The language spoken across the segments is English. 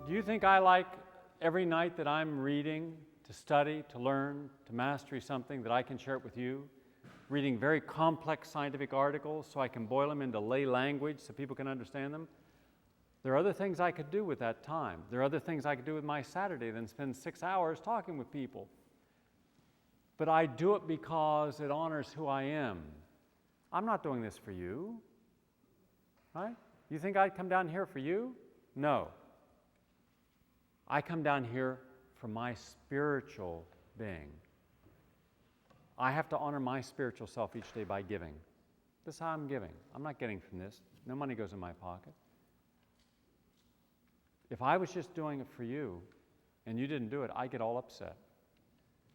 Do you think I like every night that I'm reading, to study, to learn, to master something, that I can share it with you? Reading very complex scientific articles so I can boil them into lay language so people can understand them? There are other things I could do with that time. There are other things I could do with my Saturday than spend 6 hours talking with people. But I do it because it honors who I am. I'm not doing this for you, right? You think I'd come down here for you? No. I come down here for my spiritual being. I have to honor my spiritual self each day by giving. This is how I'm giving. I'm not getting from this. No money goes in my pocket. If I was just doing it for you and you didn't do it, I'd get all upset.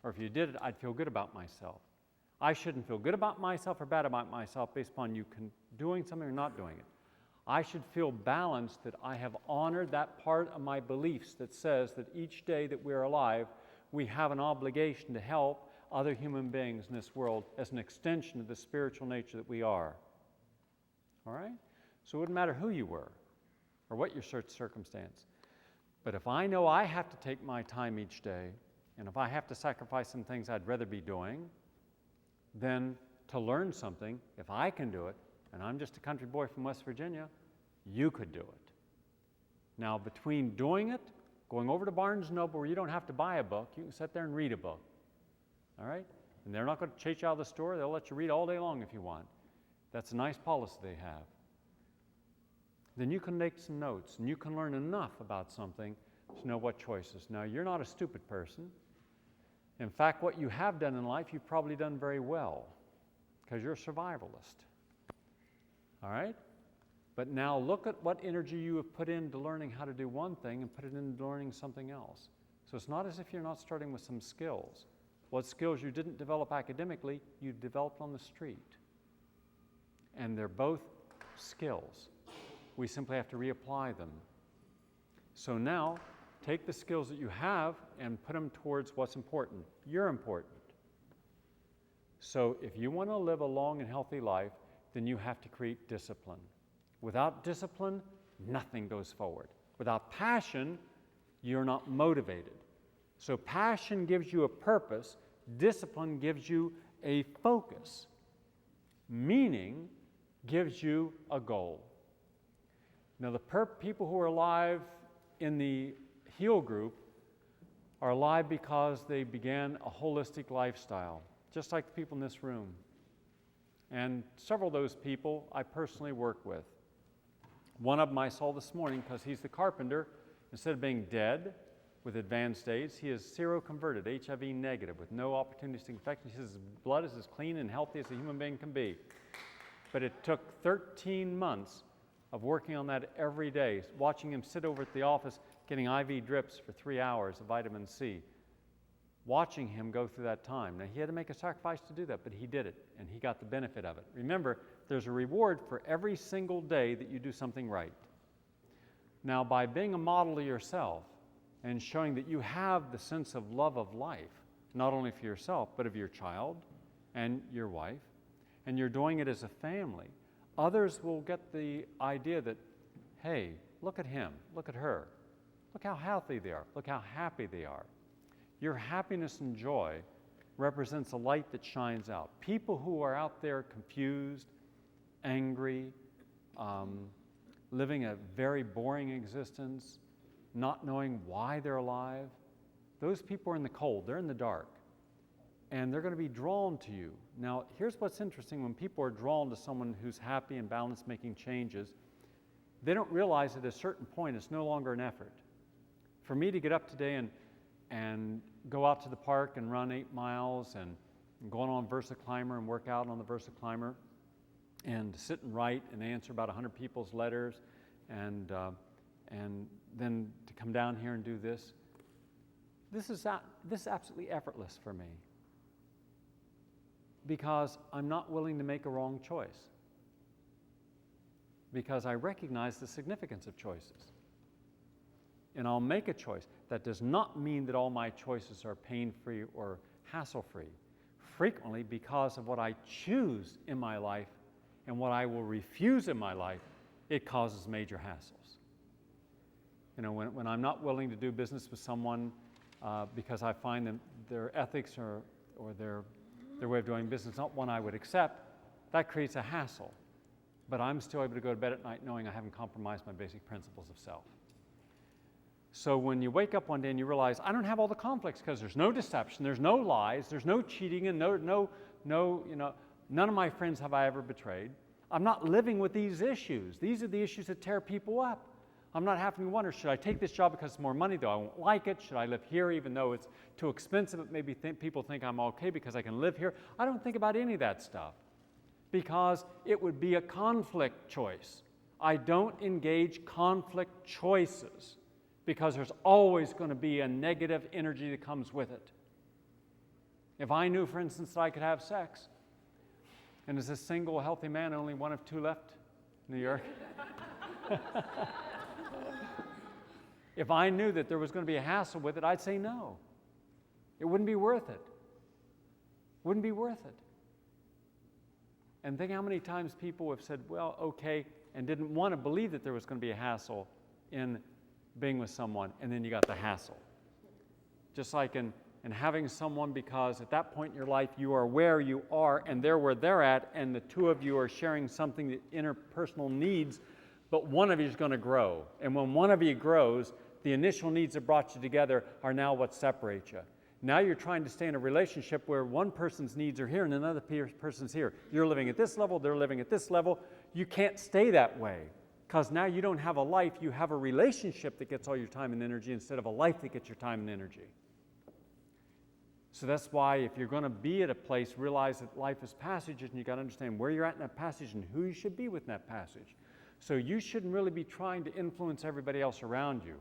Or if you did it, I'd feel good about myself. I shouldn't feel good about myself or bad about myself based upon you doing something or not doing it. I should feel balanced that I have honored that part of my beliefs that says that each day that we're alive, we have an obligation to help other human beings in this world as an extension of the spiritual nature that we are. All right? So it wouldn't matter who you were or what your circumstance. But if I know I have to take my time each day, and if I have to sacrifice some things I'd rather be doing, then to learn something, if I can do it, and I'm just a country boy from West Virginia, you could do it. Now, between doing it, going over to Barnes & Noble where you don't have to buy a book, you can sit there and read a book. All right? And they're not going to chase you out of the store. They'll let you read all day long if you want. That's a nice policy they have. Then you can make some notes, and you can learn enough about something to know what choices. Now, you're not a stupid person. In fact, what you have done in life, you've probably done very well, because you're a survivalist. All right? But now look at what energy you have put into learning how to do one thing and put it into learning something else. So it's not as if you're not starting with some skills. What skills you didn't develop academically, you developed on the street. And they're both skills. We simply have to reapply them. So now, take the skills that you have and put them towards what's important. You're important. So if you want to live a long and healthy life, then you have to create discipline. Without discipline, nothing goes forward. Without passion, you're not motivated. So passion gives you a purpose, discipline gives you a focus. Meaning gives you a goal. Now the people who are alive in the HEAL group are alive because they began a holistic lifestyle, just like the people in this room. And several of those people I personally work with. One of them I saw this morning because he's the carpenter. Instead of being dead with advanced AIDS, he is seroconverted, HIV negative, with no opportunistic infection. His blood is as clean and healthy as a human being can be. But it took 13 months of working on that every day, watching him sit over at the office getting IV drips for 3 hours of vitamin C, watching him go through that time. Now, he had to make a sacrifice to do that, but he did it, and he got the benefit of it. Remember, there's a reward for every single day that you do something right. Now, by being a model to yourself and showing that you have the sense of love of life, not only for yourself, but of your child and your wife, and you're doing it as a family, others will get the idea that, hey, look at him, look at her, look how healthy they are, look how happy they are. Your happiness and joy represents a light that shines out. People who are out there confused, angry, living a very boring existence, not knowing why they're alive, those people are in the cold, they're in the dark, and they're going to be drawn to you. Now, here's what's interesting. When people are drawn to someone who's happy and balanced, making changes, they don't realize at a certain point it's no longer an effort. For me to get up today and go out to the park and run 8 miles and go on Versa Climber and work out on the Versa Climber and sit and write and answer about 100 people's letters and then to come down here and do this, this is absolutely effortless for me, because I'm not willing to make a wrong choice, because I recognize the significance of choices. And I'll make a choice. That does not mean that all my choices are pain-free or hassle-free. Frequently, because of what I choose in my life and what I will refuse in my life, it causes major hassles. when I'm not willing to do business with someone because I find them, their ethics or their way of doing business not one I would accept, that creates a hassle. But I'm still able to go to bed at night knowing I haven't compromised my basic principles of self. So when you wake up one day and you realize, I don't have all the conflicts because there's no deception, there's no lies, there's no cheating, and none of my friends have I ever betrayed. I'm not living with these issues. These are the issues that tear people up. I'm not having to wonder, should I take this job because it's more money, though I won't like it? Should I live here even though it's too expensive? But maybe people think I'm okay because I can live here. I don't think about any of that stuff because it would be a conflict choice. I don't engage conflict choices because there's always going to be a negative energy that comes with it. If I knew, for instance, that I could have sex, and as a single, healthy man, only one of two left in New York, if I knew that there was going to be a hassle with it, I'd say no. It wouldn't be worth it. Wouldn't be worth it. And think how many times people have said, well, okay, and didn't want to believe that there was going to be a hassle in being with someone, and then you got the hassle. Just like in having someone, because at that point in your life you are where you are and they're where they're at, and the two of you are sharing something that interpersonal needs, but one of you is going to grow. And when one of you grows, the initial needs that brought you together are now what separate you. Now you're trying to stay in a relationship where one person's needs are here and another person's here. You're living at this level, they're living at this level. You can't stay that way because now you don't have a life, you have a relationship that gets all your time and energy instead of a life that gets your time and energy. So that's why if you're going to be at a place, realize that life is passages, and you got to understand where you're at in that passage and who you should be with in that passage. So you shouldn't really be trying to influence everybody else around you.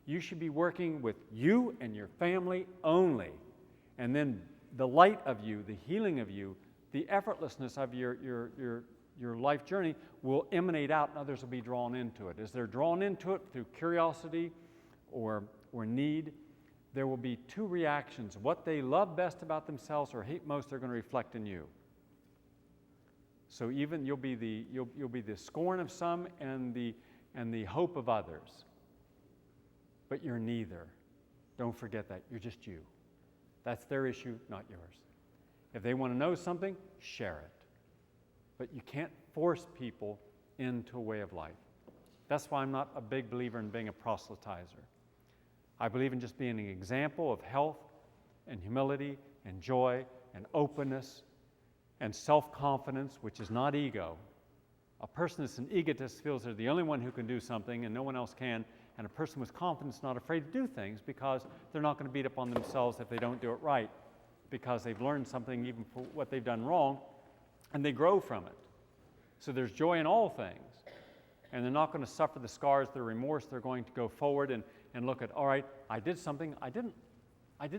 You should be working with you and your family only. And then the light of you, the healing of you, the effortlessness of your life journey will emanate out and others will be drawn into it. As they're drawn into it through curiosity or need, there will be two reactions. What they love best about themselves or hate most are going to reflect in you. So even you'll be the scorn of some and the hope of others. But you're neither. Don't forget that. You're just you. That's their issue, not yours. If they want to know something, share it. But you can't force people into a way of life. That's why I'm not a big believer in being a proselytizer. I believe in just being an example of health and humility and joy and openness and self-confidence, which is not ego. A person that's an egotist feels they're the only one who can do something and no one else can. And a person with confidence is not afraid to do things because they're not going to beat up on themselves if they don't do it right, because they've learned something even for what they've done wrong, and they grow from it. So there's joy in all things. And they're not going to suffer the scars, the remorse. They're going to go forward and look at, all right, I did something. I didn't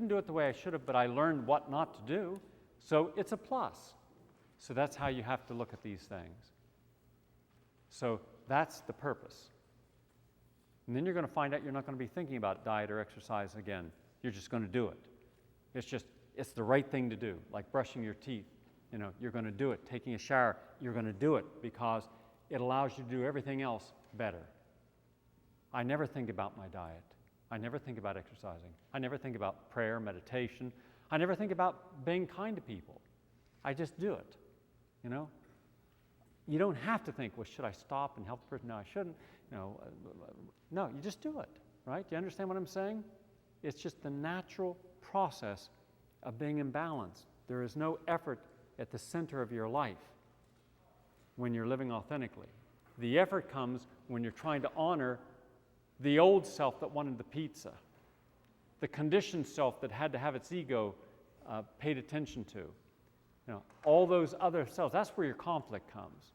do it the way I should have, but I learned what not to do. So it's a plus. So that's how you have to look at these things. So that's the purpose. And then you're going to find out you're not going to be thinking about diet or exercise again. You're just going to do it. It's the right thing to do, like brushing your teeth. You're going to do it. Taking a shower, you're going to do it because it allows you to do everything else better. I never think about my diet. I never think about exercising. I never think about prayer, meditation. I never think about being kind to people. I just do it, You don't have to think, well, should I stop and help the person? No, I shouldn't. No, you just do it, right? Do you understand what I'm saying? It's just the natural process of being in balance. There is no effort at the center of your life when you're living authentically. The effort comes when you're trying to honor the old self that wanted the pizza, the conditioned self that had to have its ego paid attention to. All those other selves, that's where your conflict comes.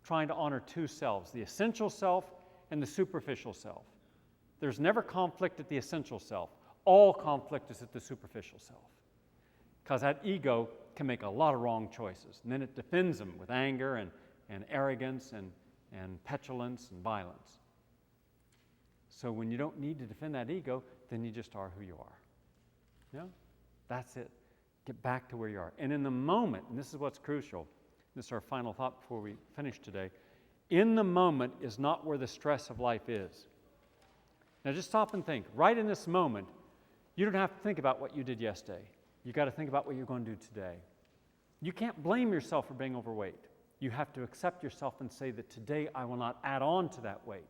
Trying to honor two selves, the essential self and the superficial self. There's never conflict at the essential self. All conflict is at the superficial self. Because that ego can make a lot of wrong choices. And then it defends them with anger and arrogance and petulance and violence. So when you don't need to defend that ego, then you just are who you are. That's it. Get back to where you are. And in the moment, and this is what's crucial, this is our final thought before we finish today, in the moment is not where the stress of life is. Now just stop and think. Right in this moment, you don't have to think about what you did yesterday. You've got to think about what you're going to do today. You can't blame yourself for being overweight. You have to accept yourself and say that today I will not add on to that weight.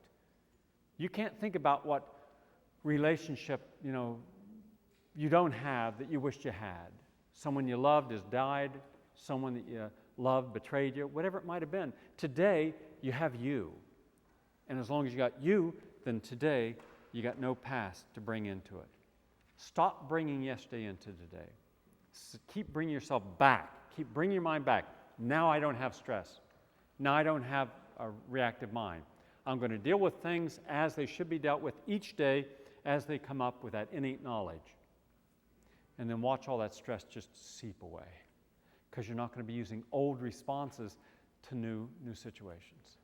You can't think about what relationship, you don't have that you wished you had. Someone you loved has died, someone that you loved betrayed you, whatever it might have been. Today, you have you. And as long as you got you, then today, you got no past to bring into it. Stop bringing yesterday into today. Keep bringing yourself back. Keep bringing your mind back. Now I don't have stress. Now I don't have a reactive mind. I'm going to deal with things as they should be dealt with each day as they come up with that innate knowledge. And then watch all that stress just seep away, because you're not going to be using old responses to new situations.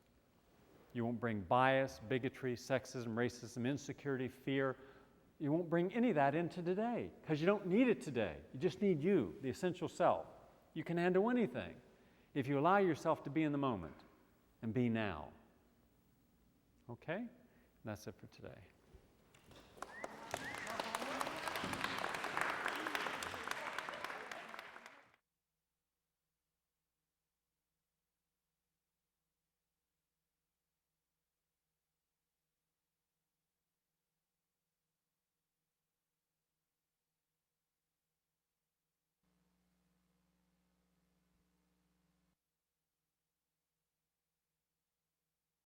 You won't bring bias, bigotry, sexism, racism, insecurity, fear. You won't bring any of that into today, because you don't need it today. You just need you, the essential self. You can handle anything if you allow yourself to be in the moment and be now. Okay? That's it for today.